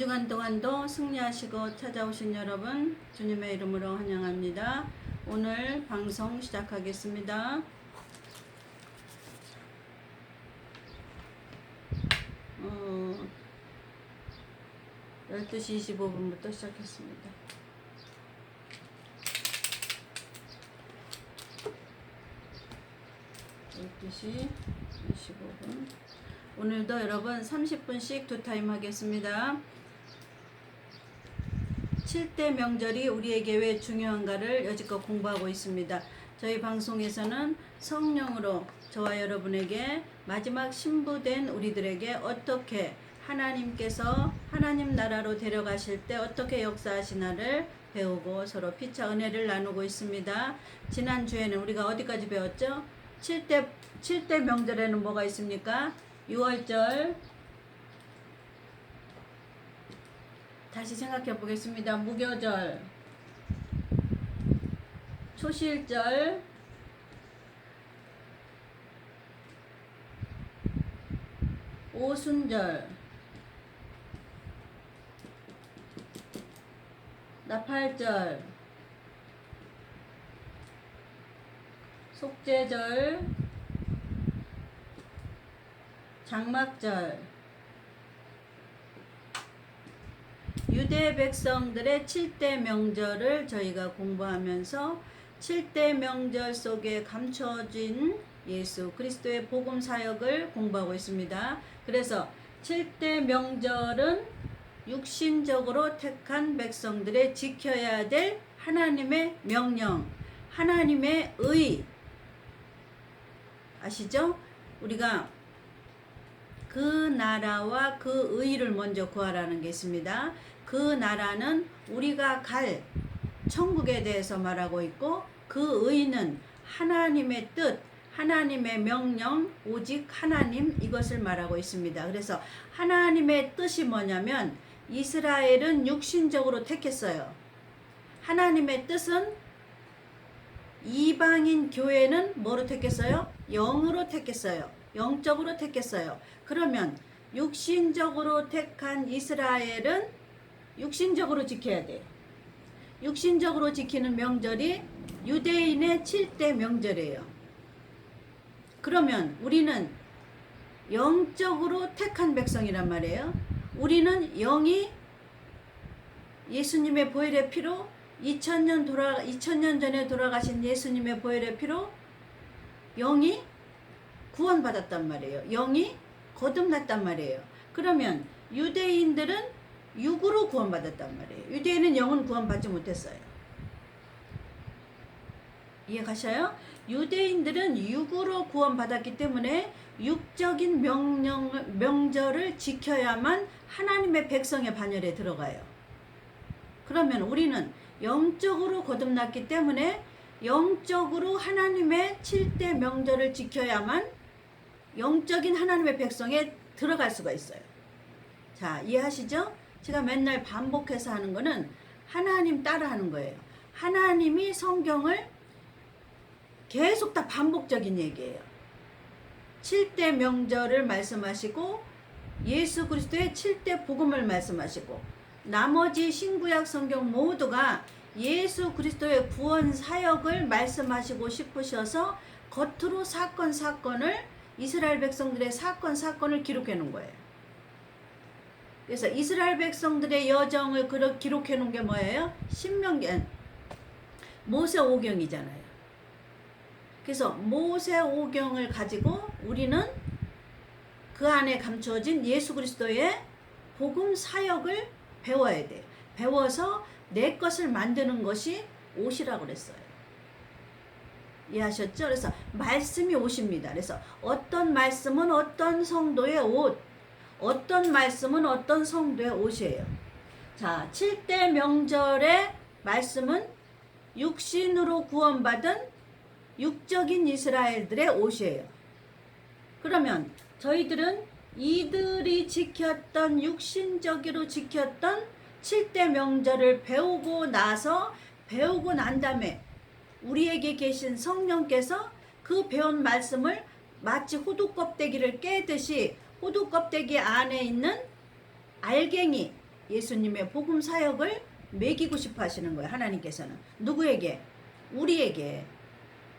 주간 동안도 승리하시고 찾아오신 여러분 주님의 이름으로 환영합니다. 오늘 방송 시작하겠습니다. 12시 25분부터 시작했습니다. (12시 25분) 오늘도 여러분 30분씩 두 타임 하겠습니다. 7대 명절이 우리에게 왜 중요한가를 여지껏 공부하고 있습니다. 저희 방송에서는 성령으로 저와 여러분에게 마지막 신부된 우리들에게 어떻게 하나님께서 하나님 나라로 데려가실 때 어떻게 역사하시나를 배우고 서로 피차 은혜를 나누고 있습니다. 지난주에는 우리가 어디까지 배웠죠? 7대 명절에는 뭐가 있습니까? 6월절, 다시 생각해 보겠습니다. 무교절, 초실절, 오순절, 나팔절, 속죄절, 장막절. 유대 백성들의 7대 명절을 저희가 공부하면서 7대 명절 속에 감춰진 예수 그리스도의 복음 사역을 공부하고 있습니다. 그래서 7대 명절은 육신적으로 택한 백성들의 지켜야 될 하나님의 명령, 하나님의 의. 아시죠? 우리가 그 나라와 그 의를 먼저 구하라는 게 있습니다. 그 나라는 우리가 갈 천국에 대해서 말하고 있고, 그 의는 하나님의 뜻, 하나님의 명령, 오직 하나님, 이것을 말하고 있습니다. 그래서 하나님의 뜻이 뭐냐면 이스라엘은 육신적으로 택했어요. 하나님의 뜻은 이방인 교회는 뭐로 택했어요? 영으로 택했어요. 영적으로 택했어요. 그러면 육신적으로 택한 이스라엘은 육신적으로 지켜야 돼요. 육신적으로 지키는 명절이 유대인의 7대 명절이에요. 그러면 우리는 영적으로 택한 백성이란 말이에요. 우리는 영이 예수님의 보혈의 피로 2000년 전에 돌아가신 예수님의 보혈의 피로 영이 구원받았단 말이에요. 영이 거듭났단 말이에요. 그러면 유대인들은 육으로 구원받았단 말이에요. 유대인은 영은 구원받지 못했어요. 이해가셔요? 유대인들은 육으로 구원받았기 때문에 육적인 명절을 지켜야만 하나님의 백성의 반열에 들어가요. 그러면 우리는 영적으로 거듭났기 때문에 영적으로 하나님의 7대 명절을 지켜야만 영적인 하나님의 백성에 들어갈 수가 있어요. 자, 이해하시죠? 제가 맨날 반복해서 하는 거는 하나님 따라 하는 거예요. 하나님이 성경을 계속 다 반복적인 얘기예요. 7대 명절을 말씀하시고 예수 그리스도의 7대 복음을 말씀하시고 나머지 신구약 성경 모두가 예수 그리스도의 구원 사역을 말씀하시고 싶으셔서 겉으로 사건을 이스라엘 백성들의 사건을 기록해 놓은 거예요. 그래서 이스라엘 백성들의 여정을 기록해 놓은 게 뭐예요? 신명기, 모세오경이잖아요. 그래서 모세오경을 가지고 우리는 그 안에 감추어진 예수 그리스도의 복음 사역을 배워야 돼요. 배워서 내 것을 만드는 것이 옷이라고 그랬어요. 이해하셨죠? 그래서 말씀이 옷입니다. 그래서 어떤 말씀은 어떤 성도의 옷, 어떤 말씀은 어떤 성도의 옷이에요. 자, 7대 명절의 말씀은 육신으로 구원받은 육적인 이스라엘들의 옷이에요. 그러면 저희들은 이들이 지켰던 육신적으로 지켰던 7대 명절을 배우고 난 다음에 우리에게 계신 성령께서 그 배운 말씀을 마치 호두 껍데기를 깨듯이 호두 껍데기 안에 있는 알갱이, 예수님의 복음 사역을 매기고 싶어 하시는 거예요. 하나님께서는. 누구에게? 우리에게.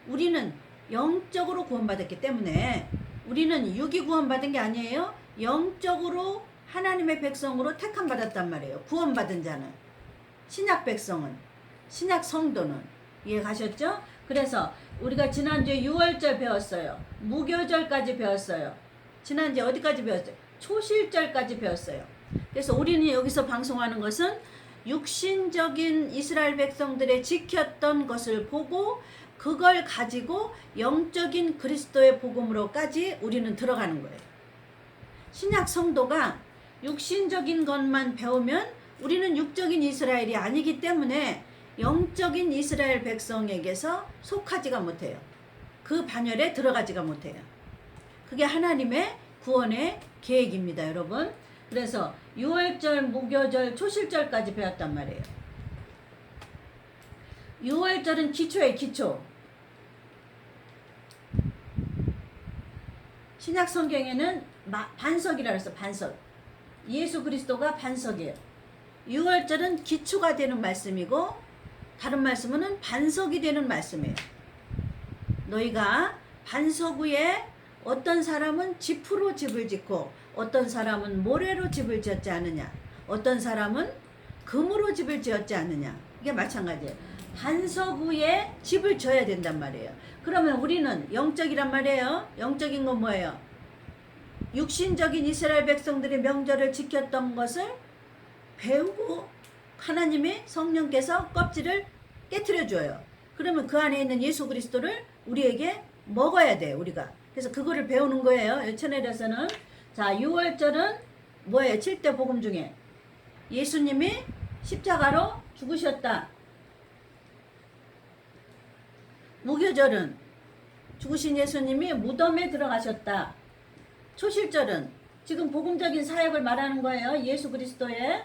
우리는 영적으로 구원받았기 때문에 우리는 육이 구원받은 게 아니에요. 영적으로 하나님의 백성으로 택함받았단 말이에요. 구원받은 자는. 신약 백성은. 신약 성도는. 이해 가셨죠? 그래서 우리가 지난주에 6월절 배웠어요. 무교절까지 배웠어요. 지난주에 어디까지 배웠어요? 초실절까지 배웠어요. 그래서 우리는 여기서 방송하는 것은 육신적인 이스라엘 백성들의 지켰던 것을 보고 그걸 가지고 영적인 그리스도의 복음으로까지 우리는 들어가는 거예요. 신약 성도가 육신적인 것만 배우면 우리는 육적인 이스라엘이 아니기 때문에 영적인 이스라엘 백성에게서 속하지가 못해요. 그 반열에 들어가지가 못해요. 그게 하나님의 구원의 계획입니다, 여러분. 그래서 6월절, 무교절, 초실절까지 배웠단 말이에요. 6월절은 기초예요, 기초. 신약 성경에는 반석이라고 해서 반석. 예수 그리스도가 반석이에요. 6월절은 기초가 되는 말씀이고 다른 말씀은 반석이 되는 말씀이에요. 너희가 반석 위에 어떤 사람은 지프로 집을 짓고 어떤 사람은 모래로 집을 지었지 않느냐. 어떤 사람은 금으로 집을 지었지 않느냐. 이게 마찬가지예요. 반석 위에 집을 져야 된단 말이에요. 그러면 우리는 영적이란 말이에요. 영적인 건 뭐예요? 육신적인 이스라엘 백성들의 명절을 지켰던 것을 배우고 하나님의 성령께서 껍질을 깨트려 줘요. 그러면 그 안에 있는 예수 그리스도를 우리에게 먹어야 돼요. 우리가. 그래서 그거를 배우는 거예요. 천혜에서는. 자, 6월절은 뭐예요? 7대 복음 중에 예수님이 십자가로 죽으셨다. 무교절은 죽으신 예수님이 무덤에 들어가셨다. 초실절은 지금 복음적인 사역을 말하는 거예요. 예수 그리스도의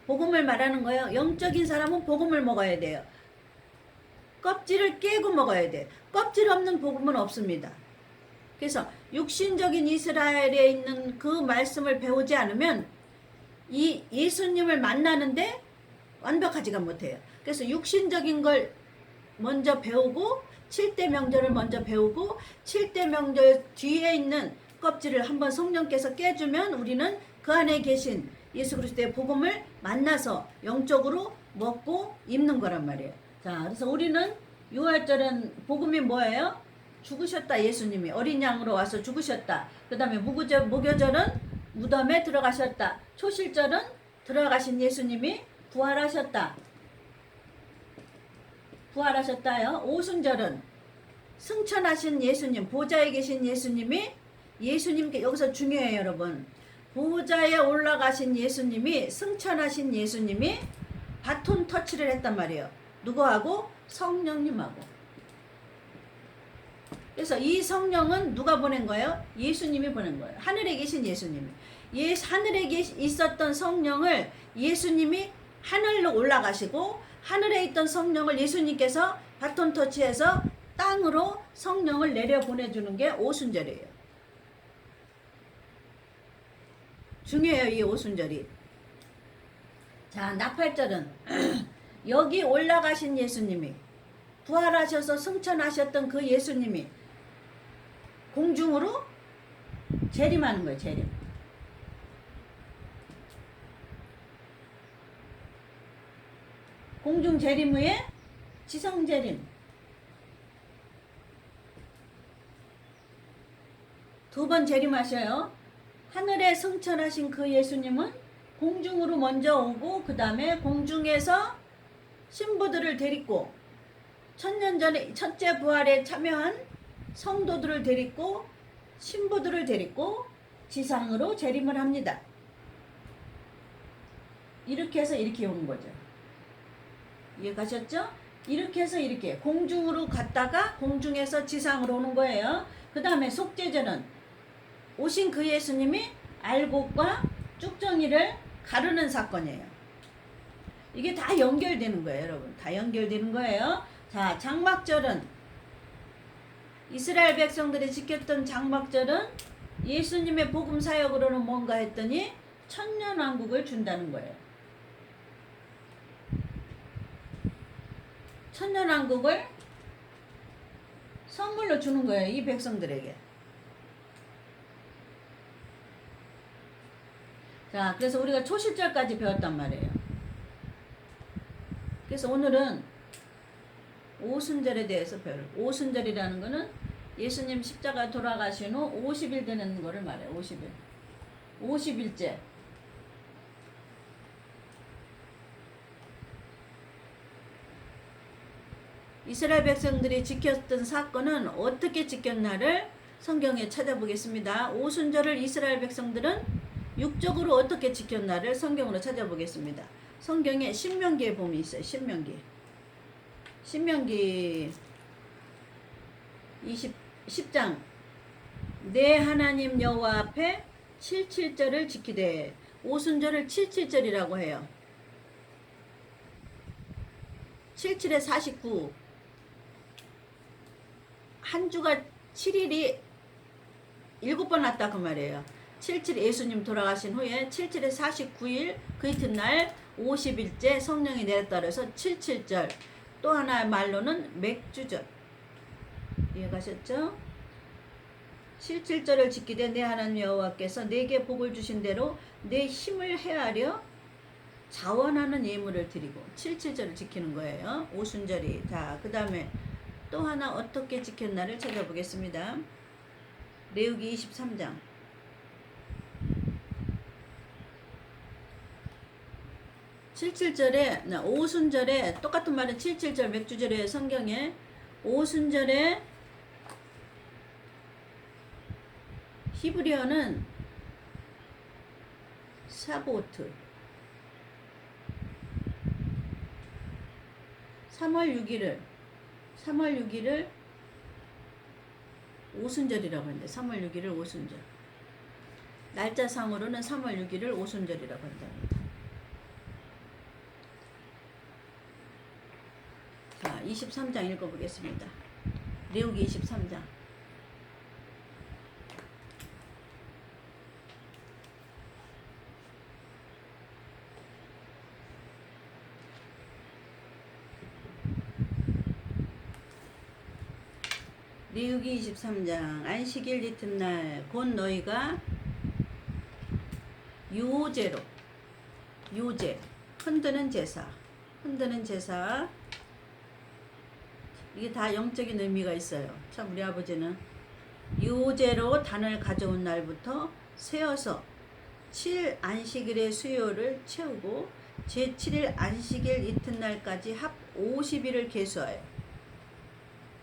복음을 말하는 거예요. 영적인 사람은 복음을 먹어야 돼요. 껍질을 깨고 먹어야 돼. 껍질 없는 복음은 없습니다. 그래서 육신적인 이스라엘에 있는 그 말씀을 배우지 않으면 이 예수님을 만나는데 완벽하지가 못해요. 그래서 육신적인 걸 먼저 배우고 7대 명절을 먼저 배우고 7대 명절 뒤에 있는 껍질을 한번 성령께서 깨주면 우리는 그 안에 계신 예수 그리스도의 복음을 만나서 영적으로 먹고 입는 거란 말이에요. 자, 그래서 우리는 6월절은 복음이 뭐예요? 죽으셨다. 예수님이 어린 양으로 와서 죽으셨다. 그 다음에 무교절은 무덤에 들어가셨다. 초실절은 들어가신 예수님이 부활하셨다. 부활하셨다요. 오순절은 승천하신 예수님, 보좌에 계신 예수님이 예수님께 여기서 중요해요, 여러분. 보좌에 올라가신 예수님이 승천하신 예수님이 바톤 터치를 했단 말이에요. 누구하고? 성령님하고. 그래서 이 성령은 누가 보낸 거예요? 예수님이 보낸 거예요. 하늘에 계신 예수님이. 하늘에 있었던 성령을 예수님이 하늘로 올라가시고 하늘에 있던 성령을 예수님께서 바톤 터치해서 땅으로 성령을 내려 보내주는 게 오순절이에요. 중요해요, 이 오순절이. 자, 나팔절은 여기 올라가신 예수님이 부활하셔서 승천하셨던 그 예수님이 공중으로 재림하는 거예요. 재림. 공중 재림 후에 지성 재림. 두 번 재림하셔요. 하늘에 승천하신 그 예수님은 공중으로 먼저 오고 그 다음에 공중에서 신부들을 데리고 천년 전에 첫째 부활에 참여한 성도들을 데리고 신부들을 데리고 지상으로 재림을 합니다. 이렇게 해서 이렇게 오는 거죠. 이해 가셨죠? 이렇게 해서 이렇게 공중으로 갔다가 공중에서 지상으로 오는 거예요. 그 다음에 속죄절은 오신 그 예수님이 알곡과 쭉정이를 가르는 사건이에요. 이게 다 연결되는 거예요, 여러분. 다 연결되는 거예요. 자, 장막절은 이스라엘 백성들이 지켰던 장막절은 예수님의 복음 사역으로는 뭔가 했더니 천년왕국을 준다는 거예요. 천년왕국을 선물로 주는 거예요. 이 백성들에게. 자, 그래서 우리가 초실절까지 배웠단 말이에요. 그래서 오늘은 오순절에 대해서 배울. 오순절이라는 거는 예수님 십자가 돌아가신 후 50일 되는 거를 말해요. 50일. 50일째. 이스라엘 백성들이 지켰던 사건은 어떻게 지켰나를 성경에 찾아보겠습니다. 오순절을 이스라엘 백성들은 육적으로 어떻게 지켰나를 성경으로 찾아보겠습니다. 성경에 신명기에 보면 있어요. 신명기 10장 내 하나님 여호와 앞에 77절을 지키되 오순절을 77절이라고 해요. 77에 49 한 주가 7일이 7번 왔다 그 말이에요. 77 예수님 돌아가신 후에 77에 49일 그 이튿날 50일째 성령이 내렸다 그래서 77절. 또 하나의 말로는 맥주절. 이해가셨죠? 77절을 지키되 내 하나님 여호와께서 내게 복을 주신 대로 내 힘을 헤아려 자원하는 예물을 드리고 77절을 지키는 거예요. 오순절이. 자, 그 다음에 또 하나 어떻게 지켰나를 찾아보겠습니다. 레위기 23장. 오순절에 똑같은 말은 77절 맥주절에 성경에 오순절에 히브리어는 사보트 3월 6일을 오순절이라고 하는데 3월 6일을 오순절. 날짜상으로는 3월 6일을 오순절이라고 한답니다. 자, 23장 읽어보겠습니다. 레위기 23장. 레위기 23장 안식일 이튿날 곧 너희가 요제 흔드는 제사 이게 다 영적인 의미가 있어요. 참 우리 아버지는 요제로 단을 가져온 날부터 세어서 7 안식일의 수요를 채우고 제7일 안식일 이튿날까지 합 50일을 계수하여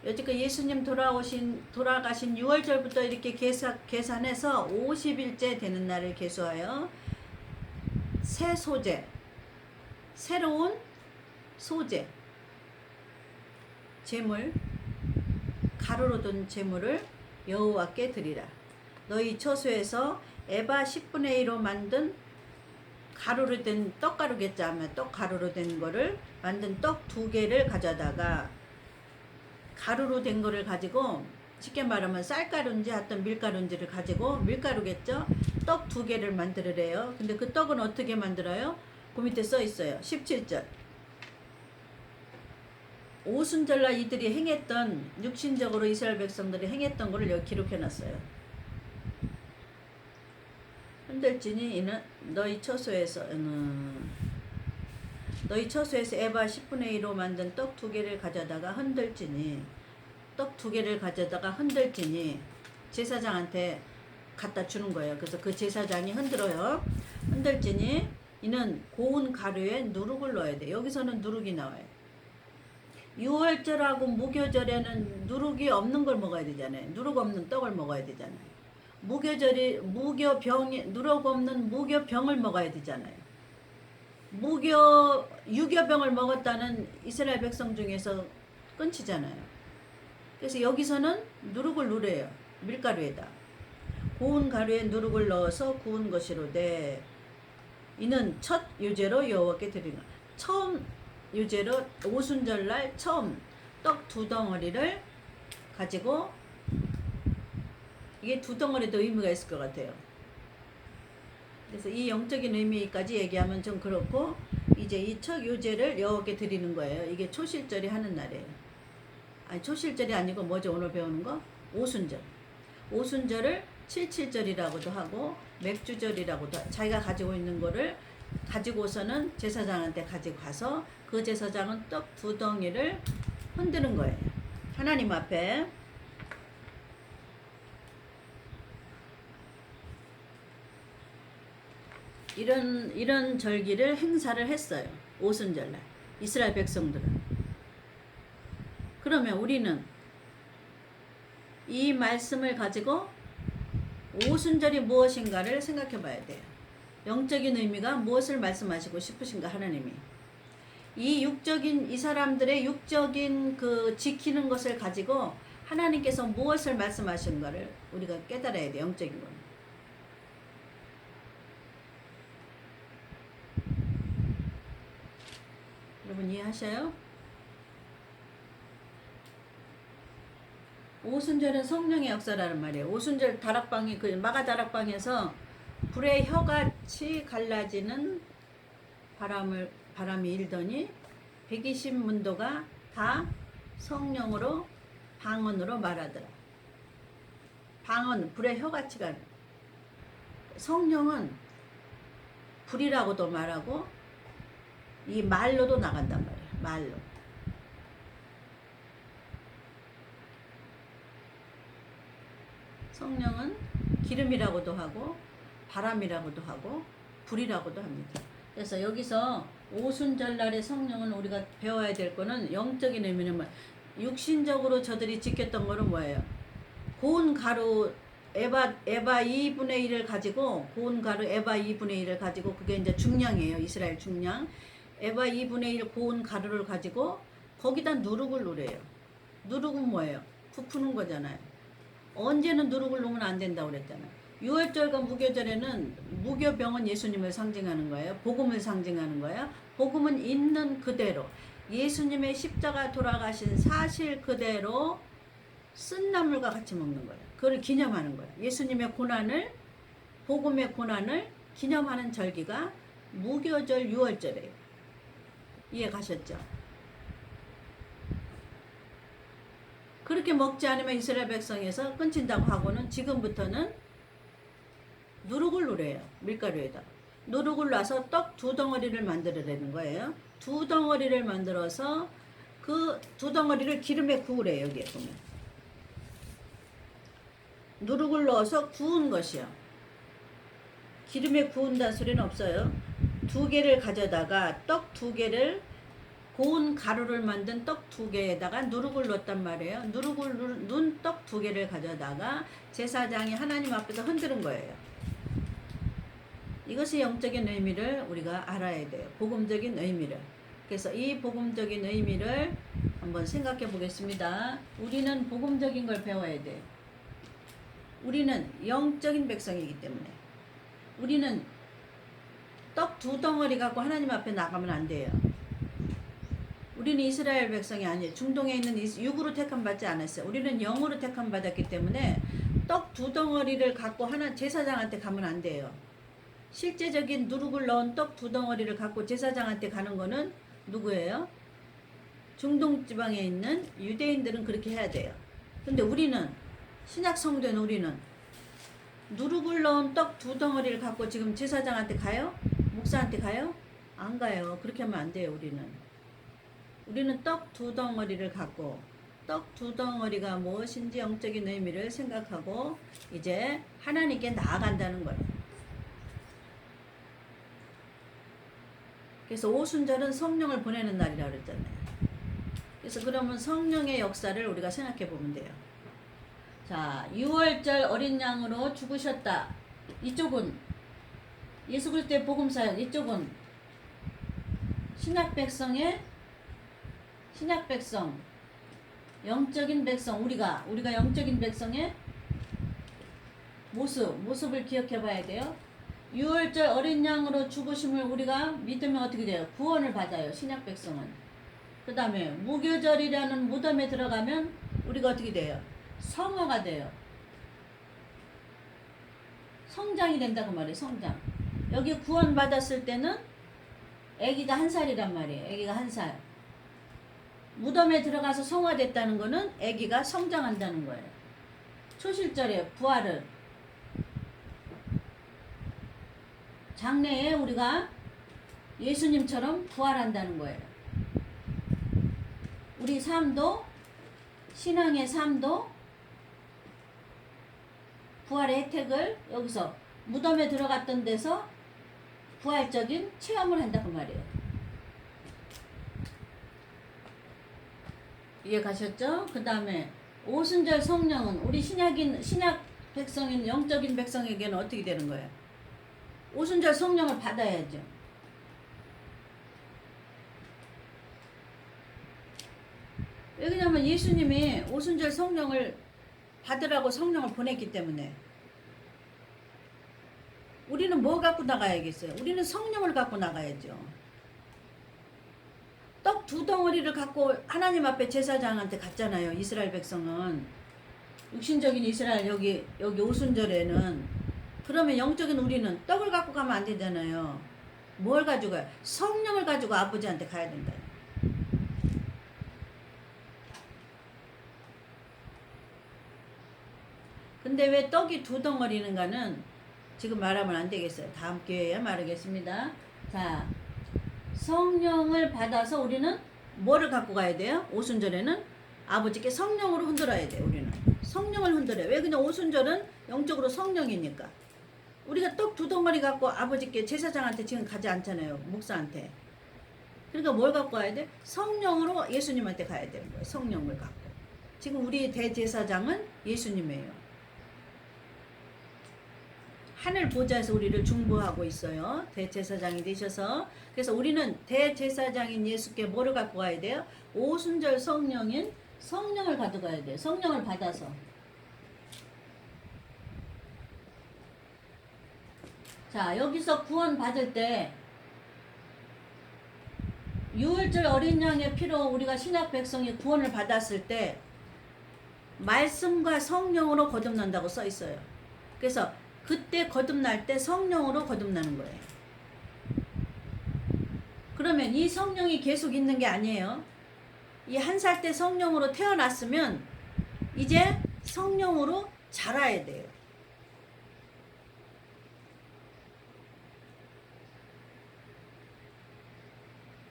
여지껏 예수님 돌아가신 6월절부터 이렇게 계산해서 50일째 되는 날을 계수하여 새 소재, 새로운 소재, 제물, 가루로 든 제물을 여호와께 드리라. 너희 처소에서 에바 10분의 1로 만든 가루로 된 떡가루겠죠. 하면 떡가루로 된 거를 만든 떡 2개를 가져다가 가루로 된 거를 가지고 쉽게 말하면 쌀가루인지 하여튼 밀가루인지를 가지고 밀가루겠죠. 떡 2개를 만들으래요. 근데 그 떡은 어떻게 만들어요? 그 밑에 써 있어요. 17절. 오순절날 이들이 행했던 육신적으로 이스라엘 백성들이 행했던 거를 여기 기록해 놨어요. 흔들지니 이는 너희 처소에서 에바 10분의 1로 만든 떡 2개를 가져다가 흔들지니 제사장한테 갖다 주는 거예요. 그래서 그 제사장이 흔들어요. 흔들지니 이는 고운 가루에 누룩을 넣어야 돼. 여기서는 누룩이 나와요. 6월절하고 무교절에는 누룩이 없는 걸 먹어야 되잖아요. 누룩 없는 떡을 먹어야 되잖아요. 누룩 없는 무교병을 먹어야 되잖아요. 유교병을 먹었다는 이스라엘 백성 중에서 끊치잖아요. 그래서 여기서는 누룩을 누래요. 밀가루에다. 고운 가루에 누룩을 넣어서 구운 것이로되 이는 첫 유제로 여호와께 드리는 처음 유제로 오순절날 처음 떡 2덩어리를 가지고 이게 두 덩어리도 의미가 있을 것 같아요. 그래서 이 영적인 의미까지 얘기하면 좀 그렇고, 이제 이 첫 요제를 여호와께 드리는 거예요. 이게 초실절이 하는 날이에요. 아니, 초실절이 아니고 뭐죠? 오늘 배우는 거? 오순절. 오순절을 칠칠절이라고도 하고 맥주절이라고도, 자기가 가지고 있는 거를 가지고서는 제사장한테 가지고 가서 그 제사장은 떡 두 덩이를 흔드는 거예요. 하나님 앞에. 이런 절기를 행사를 했어요. 오순절날 이스라엘 백성들은. 그러면 우리는 이 말씀을 가지고 오순절이 무엇인가를 생각해 봐야 돼요. 영적인 의미가 무엇을 말씀하시고 싶으신가, 하나님이. 이 사람들의 육적인 그 지키는 것을 가지고 하나님께서 무엇을 말씀하시는가를 우리가 깨달아야 돼요. 영적인 건. 여러분 이해하셔요? 오순절은 성령의 역사라는 말이에요. 오순절 다락방이, 그 마가 다락방에서 불의 혀같이 갈라지는 바람이 일더니 120문도가 다 성령으로 방언으로 말하더라. 방언, 불의 혀같이 가는. 성령은 불이라고도 말하고 이 말로도 나간단 말이에요. 말로. 성령은 기름이라고도 하고 바람이라고도 하고 불이라고도 합니다. 그래서 여기서 오순절날의 성령은 우리가 배워야 될 거는 영적인 의미는 육신적으로 저들이 지켰던 거는 뭐예요? 고운 가루 에바 2분의 1을 가지고, 고운 가루 에바 2분의 1을 가지고, 그게 이제 중량이에요. 이스라엘 중량. 에바 2분의 1 고운 가루를 가지고 거기다 누룩을 누래요. 누룩은 뭐예요? 부푸는 거잖아요. 언제는 누룩을 놓으면 안 된다고 그랬잖아요. 유월절과 무교절에는, 무교병은 예수님을 상징하는 거예요. 복음을 상징하는 거예요. 복음은 있는 그대로 예수님의 십자가 돌아가신 사실 그대로 쓴 나물과 같이 먹는 거예요. 그걸 기념하는 거예요. 예수님의 고난을, 복음의 고난을 기념하는 절기가 무교절 유월절이에요. 이해 가셨죠? 그렇게 먹지 않으면 이스라엘 백성에서 끊친다고 하고는 지금부터는 누룩을 누래요. 밀가루에다 누룩을 놔서 떡 두 덩어리를 만들어내는 거예요. 두 덩어리를 만들어서 그 두 덩어리를 기름에 구우래요. 여기에 보면 누룩을 넣어서 구운 것이요. 기름에 구운다는 소리는 없어요. 두 개를 가져다가 떡 두 개를, 고운 가루를 만든 떡 두 개에다가 누룩을 넣었단 말이에요. 누룩을 넣은 떡 두 개를 가져다가 제사장이 하나님 앞에서 흔드는 거예요. 이것이 영적인 의미를 우리가 알아야 돼요. 복음적인 의미를. 그래서 이 복음적인 의미를 한번 생각해 보겠습니다. 우리는 복음적인 걸 배워야 돼요. 우리는 영적인 백성이기 때문에 우리는 떡 두 덩어리 갖고 하나님 앞에 나가면 안 돼요. 우리는 이스라엘 백성이 아니에요. 중동에 있는 육으로 택함 받지 않았어요. 우리는 영으로 택함 받았기 때문에 떡 두 덩어리를 갖고 하나 제사장한테 가면 안 돼요. 실제적인 누룩을 넣은 떡 두 덩어리를 갖고 제사장한테 가는 거는 누구예요? 중동 지방에 있는 유대인들은 그렇게 해야 돼요. 근데 우리는, 신약 성도인 우리는 누룩을 넣은 떡 두 덩어리를 갖고 지금 제사장한테 가요? 목사한테 가요? 안 가요. 그렇게 하면 안 돼요. 우리는 떡 두 덩어리를 갖고, 떡 두 덩어리가 무엇인지 영적인 의미를 생각하고 이제 하나님께 나아간다는 거예요. 그래서 오순절은 성령을 보내는 날이라고 그랬잖아요. 그래서 그러면 성령의 역사를 우리가 생각해 보면 돼요. 자, 6월절 어린 양으로 죽으셨다. 이쪽은 예수 그리스도의 복음 사역, 이쪽은 신약 백성, 영적인 백성, 우리가 영적인 백성의 모습을 기억해 봐야 돼요. 6월절 어린 양으로 죽으심을 우리가 믿으면 어떻게 돼요? 구원을 받아요. 신약 백성은. 그 다음에 무교절이라는 무덤에 들어가면 우리가 어떻게 돼요? 성화가 돼요. 성장이 된다고 말이에요. 성장. 여기 구원 받았을 때는 아기가 1살이란 말이에요. 아기가 1살. 무덤에 들어가서 성화됐다는 거는 아기가 성장한다는 거예요. 초실절에 부활을. 장래에 우리가 예수님처럼 부활한다는 거예요. 우리 삶도, 신앙의 삶도 부활의 혜택을 여기서 무덤에 들어갔던 데서 부활적인 체험을 한다고 말이에요. 이해 가셨죠? 그 다음에 오순절 성령은 우리 신약 백성인 영적인 백성에게는 어떻게 되는 거예요? 오순절 성령을 받아야죠. 왜냐하면 예수님이 오순절 성령을 받으라고 성령을 보냈기 때문에. 우리는 뭐 갖고 나가야겠어요? 우리는 성령을 갖고 나가야죠. 떡 2덩어리를 갖고 하나님 앞에 제사장한테 갔잖아요. 이스라엘 백성은. 육신적인 이스라엘 여기 오순절에는. 그러면 영적인 우리는 떡을 갖고 가면 안 되잖아요. 뭘 가지고 가요? 성령을 가지고 아버지한테 가야 된다. 근데 왜 떡이 2덩어리는가는 지금 말하면 안 되겠어요. 다음 기회에 말하겠습니다. 자, 성령을 받아서 우리는 뭐를 갖고 가야 돼요? 오순절에는 아버지께 성령으로 흔들어야 돼요. 우리는 성령을 흔들어요. 왜? 그냥 오순절은 영적으로 성령이니까. 우리가 떡 2덩어리 갖고 아버지께 제사장한테 지금 가지 않잖아요. 목사한테. 그러니까 뭘 갖고 가야 돼? 성령으로 예수님한테 가야 되는 거예요. 성령을 갖고. 지금 우리 대제사장은 예수님이에요. 하늘 보좌에서 우리를 중보하고 있어요. 대제사장이 되셔서. 그래서 우리는 대제사장인 예수께 뭐를 갖고 가야 돼요? 오순절 성령인 성령을 가져가야 돼요. 성령을 받아서. 자, 여기서 구원 받을 때 유월절 어린 양의 피로 우리가 신약 백성이 구원을 받았을 때 말씀과 성령으로 거듭난다고 써 있어요. 그래서 그때 거듭날 때 성령으로 거듭나는 거예요. 그러면 이 성령이 계속 있는 게 아니에요. 이 1살 때 성령으로 태어났으면 이제 성령으로 자라야 돼요.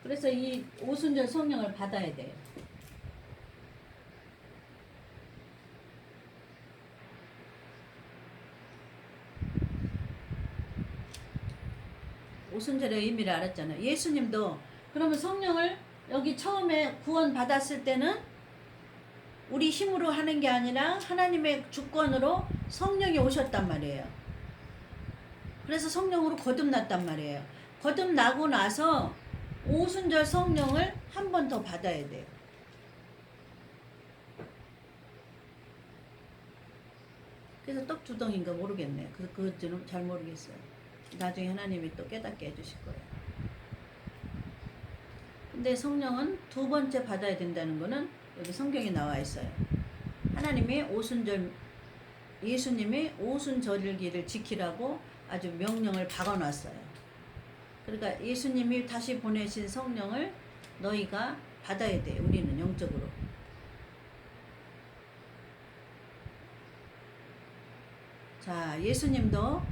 그래서 이 오순절 성령을 받아야 돼요. 오순절의 의미를 알았잖아요. 예수님도 그러면 성령을 여기 처음에 구원 받았을 때는 우리 힘으로 하는 게 아니라 하나님의 주권으로 성령이 오셨단 말이에요. 그래서 성령으로 거듭났단 말이에요. 거듭나고 나서 오순절 성령을 한 번 더 받아야 돼요. 그래서 떡 2덩인가 모르겠네. 그것도 잘 모르겠어요. 나중에 하나님이 또 깨닫게 해주실 거예요. 근데 성령은 2번째 받아야 된다는 거는 여기 성경에 나와 있어요. 하나님이 예수님이 오순절기를 지키라고 아주 명령을 박아놨어요. 그러니까 예수님이 다시 보내신 성령을 너희가 받아야 돼. 우리는 영적으로. 자, 예수님도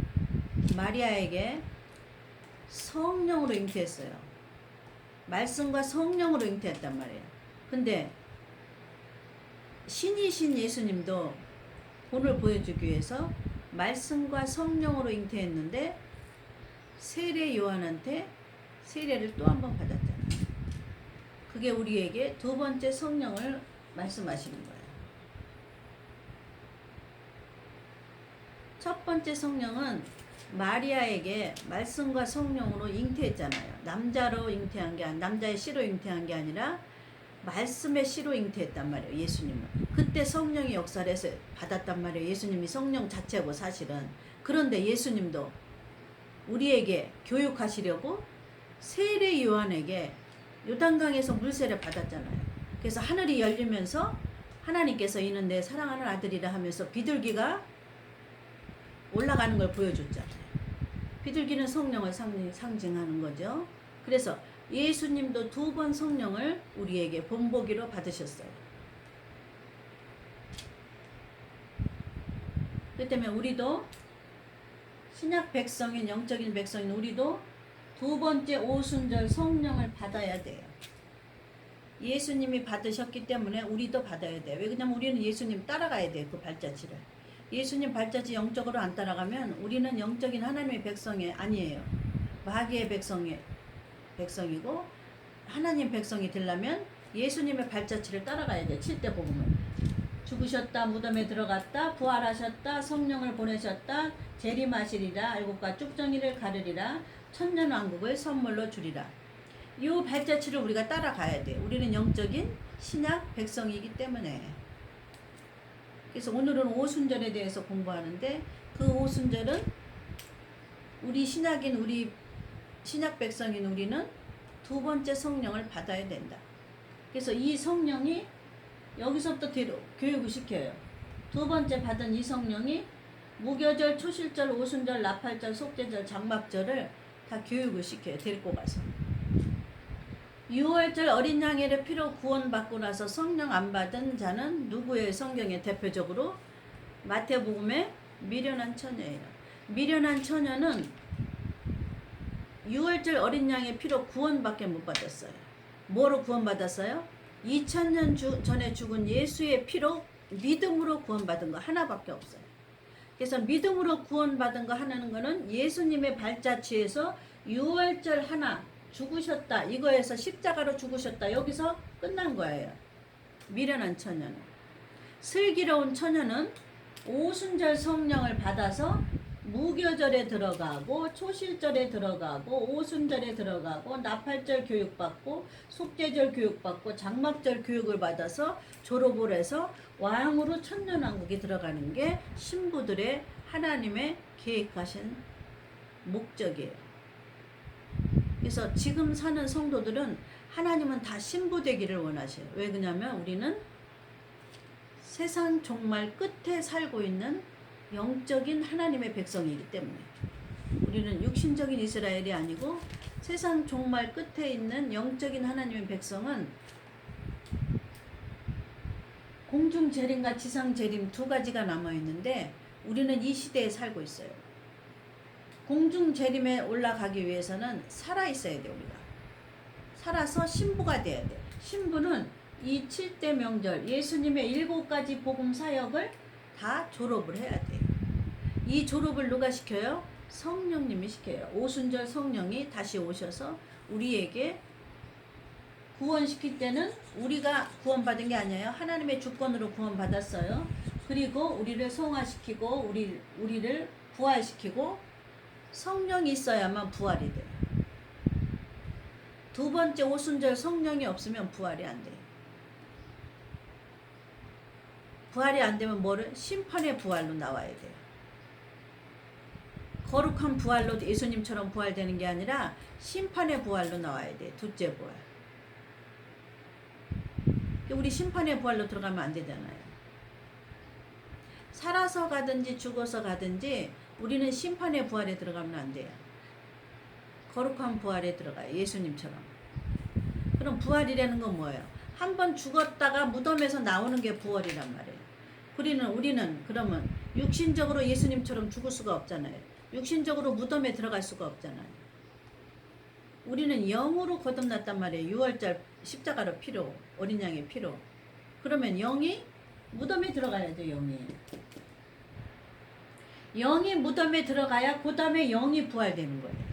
마리아에게 성령으로 잉태했어요. 말씀과 성령으로 잉태했단 말이에요. 근데 신이신 예수님도 본을 보여주기 위해서 말씀과 성령으로 잉태했는데 세례 요한한테 세례를 또 한 번 받았잖아요. 그게 우리에게 2번째 성령을 말씀하시는 거예요. 첫 번째 성령은 마리아에게 말씀과 성령으로 잉태했잖아요. 남자로 잉태한 게 남자의 씨로 잉태한 게 아니라 말씀의 씨로 잉태했단 말이에요. 예수님은. 그때 성령이 역사를 해서 받았단 말이에요. 예수님이 성령 자체고 사실은. 그런데 예수님도 우리에게 교육하시려고 세례 요한에게 요단강에서 물세례 받았잖아요. 그래서 하늘이 열리면서 하나님께서 이는 내 사랑하는 아들이라 하면서 비둘기가 올라가는 걸 보여줬잖아요. 비둘기는 성령을 상징하는 거죠. 그래서 예수님도 2번 성령을 우리에게 본보기로 받으셨어요. 그렇기 때문에 우리도 신약 백성인 영적인 백성인 우리도 2번째 오순절 성령을 받아야 돼요. 예수님이 받으셨기 때문에 우리도 받아야 돼요. 왜냐면 우리는 예수님 따라가야 돼요. 그 발자취를. 예수님 발자취 영적으로 안 따라가면 우리는 영적인 하나님의 백성이 아니에요. 마귀의 백성이고 하나님 백성이 되려면 예수님의 발자취를 따라가야 돼요. 7대 복음을. 죽으셨다, 무덤에 들어갔다, 부활하셨다, 성령을 보내셨다, 재림하시리라, 일곱과 쭉정이를 가르리라, 천년왕국을 선물로 주리라. 이 발자취를 우리가 따라가야 돼요. 우리는 영적인 신약 백성이기 때문에. 그래서 오늘은 오순절에 대해서 공부하는데 그 오순절은 우리 신약 백성인 우리는 2번째 성령을 받아야 된다. 그래서 이 성령이 여기서부터 교육을 시켜요. 2번째 받은 이 성령이 무교절, 초실절, 오순절, 나팔절, 속죄절, 장막절을 다 교육을 시켜요. 데리고 가서. 6월절 어린 양의 피로 구원받고 나서 성령 안 받은 자는 누구의 성경에 대표적으로 마태복음의 미련한 처녀예요. 미련한 처녀는 6월절 어린 양의 피로 구원밖에 못 받았어요. 뭐로 구원받았어요? 2000년 전에 죽은 예수의 피로 믿음으로 구원받은 거 하나밖에 없어요. 그래서 믿음으로 구원받은 거 하나는 거는 예수님의 발자취에서 6월절 하나 죽으셨다. 이거에서 십자가로 죽으셨다. 여기서 끝난 거예요. 미련한 처녀는. 슬기로운 처녀는 오순절 성령을 받아서 무교절에 들어가고 초실절에 들어가고 오순절에 들어가고 나팔절 교육받고 속죄절 교육받고 장막절 교육을 받아서 졸업을 해서 왕으로 천년왕국에 들어가는 게 신부들의 하나님의 계획하신 목적이에요. 그래서 지금 사는 성도들은 하나님은 다 신부 되기를 원하셔요. 왜 그러냐면 우리는 세상 종말 끝에 살고 있는 영적인 하나님의 백성이기 때문에 우리는 육신적인 이스라엘이 아니고 세상 종말 끝에 있는 영적인 하나님의 백성은 공중 재림과 지상 재림 2가지가 남아있는데 우리는 이 시대에 살고 있어요. 공중 재림에 올라가기 위해서는 살아있어야 돼요. 우리가 살아서 신부가 돼야 돼요. 신부는 이 7대 명절 예수님의 7가지 복음 사역을 다 졸업을 해야 돼요. 이 졸업을 누가 시켜요? 성령님이 시켜요. 오순절 성령이 다시 오셔서 우리에게 구원시킬 때는 우리가 구원받은 게 아니에요. 하나님의 주권으로 구원받았어요. 그리고 우리를 성화시키고 우리를 부활시키고 성령이 있어야만 부활이 돼요. 2번째 오순절 성령이 없으면 부활이 안 돼요. 부활이 안 되면 뭐를? 심판의 부활로 나와야 돼요. 거룩한 부활로 예수님처럼 부활되는 게 아니라 심판의 부활로 나와야 돼요. 둘째 부활. 우리 심판의 부활로 들어가면 안 되잖아요. 살아서 가든지 죽어서 가든지 우리는 심판의 부활에 들어가면 안 돼요. 거룩한 부활에 들어가요. 예수님처럼. 그럼 부활이라는 건 뭐예요? 한번 죽었다가 무덤에서 나오는 게 부활이란 말이에요. 우리는 그러면 육신적으로 예수님처럼 죽을 수가 없잖아요. 육신적으로 무덤에 들어갈 수가 없잖아요. 우리는 영으로 거듭났단 말이에요. 6월절 십자가로 피로, 어린 양의 피로. 그러면 영이 무덤에 들어가야죠. 영이 무덤에 들어가야 그 다음에 영이 부활되는 거예요.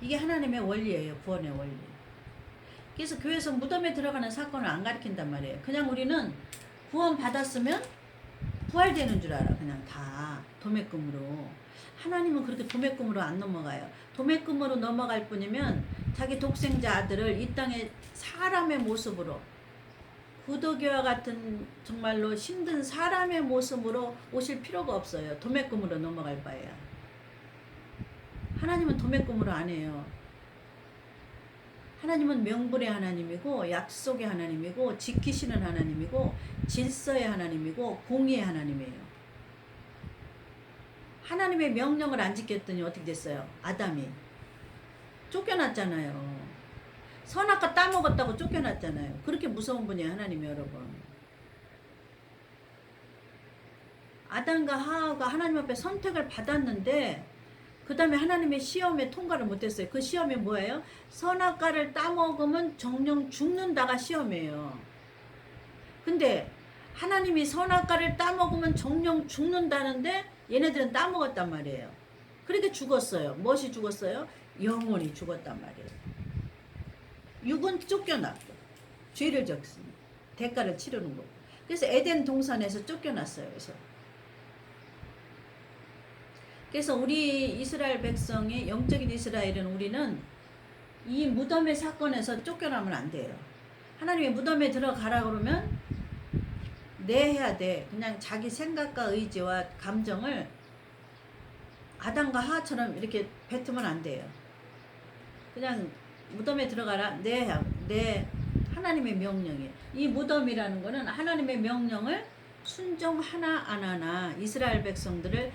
이게 하나님의 원리예요. 구원의 원리. 그래서 교회에서 무덤에 들어가는 사건을 안 가르친단 말이에요. 그냥 우리는 구원 받았으면 부활되는 줄 알아. 그냥 다 도매금으로. 하나님은 그렇게 도매금으로 안 넘어가요. 도매금으로 넘어갈 뿐이면 자기 독생자 아들을 이 땅에 사람의 모습으로 구더기와 같은 정말로 힘든 사람의 모습으로 오실 필요가 없어요. 도매금으로 넘어갈 바에야. 하나님은 도매금으로 안 해요. 하나님은 명분의 하나님이고 약속의 하나님이고 지키시는 하나님이고 질서의 하나님이고 공의의 하나님이에요. 하나님의 명령을 안 지켰더니 어떻게 됐어요? 아담이 쫓겨났잖아요. 선악과 따먹었다고 쫓겨났잖아요. 그렇게 무서운 분이에요, 하나님이 여러분. 아담과 하와가 하나님 앞에 선택을 받았는데 그 다음에 하나님의 시험에 통과를 못했어요. 그 시험이 뭐예요? 선악과를 따먹으면 정령 죽는다가 시험이에요. 근데 하나님이 선악과를 따먹으면 정령 죽는다는데 얘네들은 따먹었단 말이에요. 그렇게 죽었어요. 무엇이 죽었어요? 영혼이 죽었단 말이에요. 육은 쫓겨났고 죄를 졌습니다. 대가를 치르는 거고. 그래서 에덴 동산에서 쫓겨났어요. 그래서 우리 이스라엘 백성이 영적인 이스라엘은 우리는 이 무덤의 사건에서 쫓겨나면 안 돼요. 하나님의 무덤에 들어가라 그러면 네 해야 돼. 그냥 자기 생각과 의지와 감정을 아담과 하와처럼 이렇게 뱉으면 안 돼요. 그냥 무덤에 들어가라. 네 하나님의 명령이에요. 이 무덤이라는 거는 하나님의 명령을 순종하나 안 하나 이스라엘 백성들을